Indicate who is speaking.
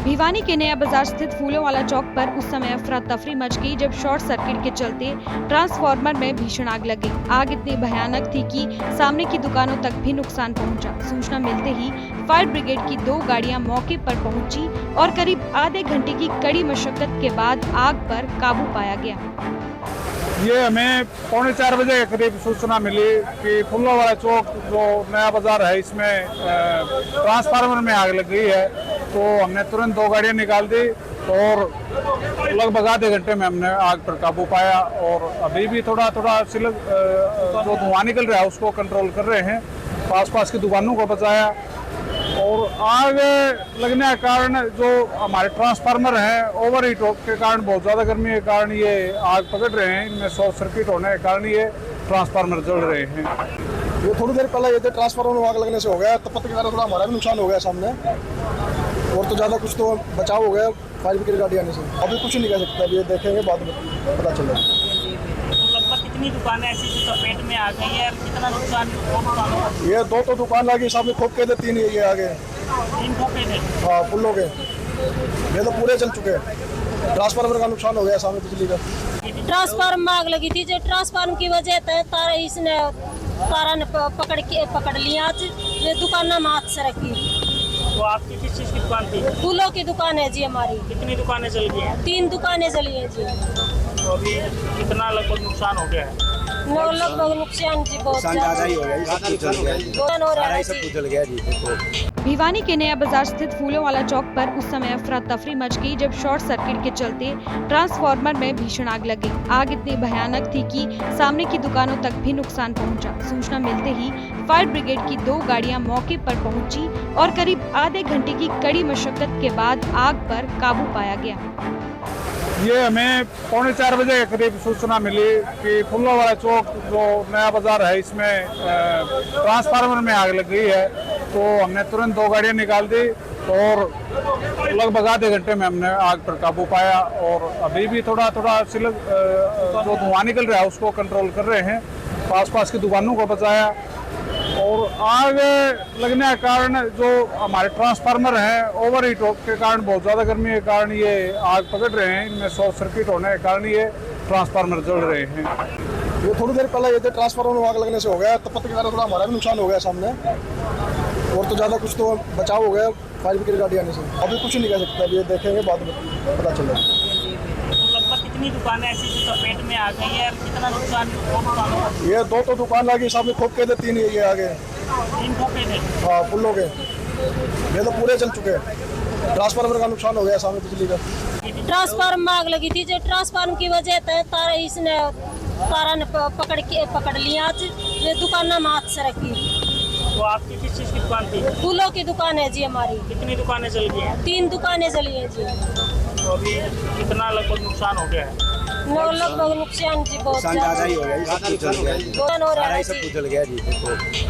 Speaker 1: भिवानी के नया बाजार स्थित फूलों वाला चौक पर उस समय अफरा तफरी मच गई जब शॉर्ट सर्किट के चलते ट्रांसफार्मर में भीषण आग लग गई। आग इतनी भयानक थी कि सामने की दुकानों तक भी नुकसान पहुंचा। सूचना मिलते ही फायर ब्रिगेड की 2 गाड़ियां मौके पर पहुंची और करीब आधे घंटे की कड़ी मशक्कत के बाद आग पर काबू पाया गया।
Speaker 2: ये हमें 3:45 बजे के करीब सूचना मिली कि फूलों वाला चौक जो नया बाजार है इसमें ट्रांसफार्मर में आग लग गई है। तो हमने तुरंत 2 गाड़ियां निकाल दी और लगभग आधे घंटे में हमने आग पर काबू पाया। और अभी भी थोड़ा जो धुआं निकल रहा है उसको कंट्रोल कर रहे हैं। आसपास की दुकानों को बचाया और आग लगने के कारण जो हमारे ट्रांसफार्मर हैं ओवर हीट के कारण बहुत ज़्यादा गर्मी के कारण ये आग पकड़ रहे हैं। इनमें शॉर्ट सर्किट होने के कारण ये ट्रांसफार्मर जल रहे हैं।
Speaker 3: ये थोड़ी देर पहले ये ट्रांसफार्मर में आग लगने से हो गया, तब के कारण थोड़ा हमारा भी नुकसान हो गया सामने, और तो ज़्यादा कुछ तो बचाव हो गया फायर ब्रिगेड गाड़ी आने से। अभी कुछ नहीं कह सकते, अभी ये देखेंगे बाद में पता चलेगा।
Speaker 4: कितनी दुकानें ऐसी जो चपेट में आ गई है, कितना नुकसान?
Speaker 3: ये 2 तो दुकान लगी, सामने खोप के थे 3 ये आगे
Speaker 4: 3 ठोके थे।
Speaker 3: हाँ पुल्लों के, ये तो पूरे चल चुके हैं। ट्रांसफार्मर का नुकसान हो गया सामने बिजली का।
Speaker 5: ट्रांसफार्मर में आग लगी थी, जो ट्रांसफार्मर की वजह से तारा ने पकड़ लिया। ये दुकान में हाथ से रखी।
Speaker 4: तो आपकी किस चीज़ की दुकान थी?
Speaker 5: फूलों की दुकान है जी हमारी।
Speaker 4: कितनी दुकानें जल गई हैं?
Speaker 5: 3 दुकानें जली है जी।
Speaker 4: तो अभी कितना लगभग नुकसान हो गया है?
Speaker 5: लगभग नुकसान जी बहुत ज्यादा ही हो गया, सब कुछ जल गया जी।
Speaker 1: भिवानी के नया बाजार स्थित फूलों वाला चौक पर उस समय अफरा तफरी मच गई जब शॉर्ट सर्किट के चलते ट्रांसफार्मर में भीषण आग लग गई। आग इतनी भयानक थी कि सामने की दुकानों तक भी नुकसान पहुंचा। सूचना मिलते ही फायर ब्रिगेड की 2 गाड़ियां मौके पर पहुंची और करीब आधे घंटे की कड़ी मशक्कत के बाद आग पर काबू पाया गया।
Speaker 2: ये हमें 3:45 बजे के करीब सूचना मिली कि फूलों वाला चौक जो नया बाजार है इसमें ट्रांसफार्मर में आग लग गई है। तो हमने तुरंत 2 गाड़ियां निकाल दी और लगभग आधे घंटे में हमने आग पर काबू पाया। और अभी भी थोड़ा जो धुआं निकल रहा है उसको कंट्रोल कर रहे हैं। आसपास की दुकानों को बचाया और आग लगने के कारण जो हमारे ट्रांसफार्मर हैं ओवर हीट के कारण बहुत ज़्यादा गर्मी के कारण ये आग पकड़ रहे हैं। इनमें शॉर्ट सर्किट होने के कारण ये ट्रांसफार्मर जल रहे हैं।
Speaker 3: ये थोड़ी देर पहले ये ट्रांसफार्मर में आग लगने से हो गया, तब के कारण थोड़ा हमारा भी नुकसान हो गया सामने, और तो ज़्यादा कुछ तो बचाव हो गया फायर ब्रिगेड गाड़ी आने से। अभी कुछ नहीं कह सकते, अभी ये देखेंगे बाद में पता चलेगा।
Speaker 4: कितनी दुकानें ऐसी जो चपेट में आ गई है, कितना नुकसान?
Speaker 3: ये 2 तो दुकान लगी, सामने खोप के थे 3 ये आगे
Speaker 4: 3 ठोके थे।
Speaker 3: हाँ पुल्लों के, ये तो पूरे चल चुके हैं। ट्रांसफार्मर का नुकसान हो गया सामने बिजली का।
Speaker 5: ट्रांसफार्मर में आग लगी थी, जो ट्रांसफार्मर की वजह से तारा ने पकड़ लिया। ये दुकान में हाथ से रखी।
Speaker 4: तो आपकी किस चीज़ की दुकान थी?
Speaker 5: फूलों की दुकान है जी हमारी।
Speaker 4: कितनी दुकानें जल गई हैं?
Speaker 5: 3 दुकानें जली है जी।
Speaker 4: तो अभी कितना लगभग नुकसान हो गया है?
Speaker 5: लगभग नुकसान जी बहुत ज्यादा ही हो गया, सब कुछ जल गया जी।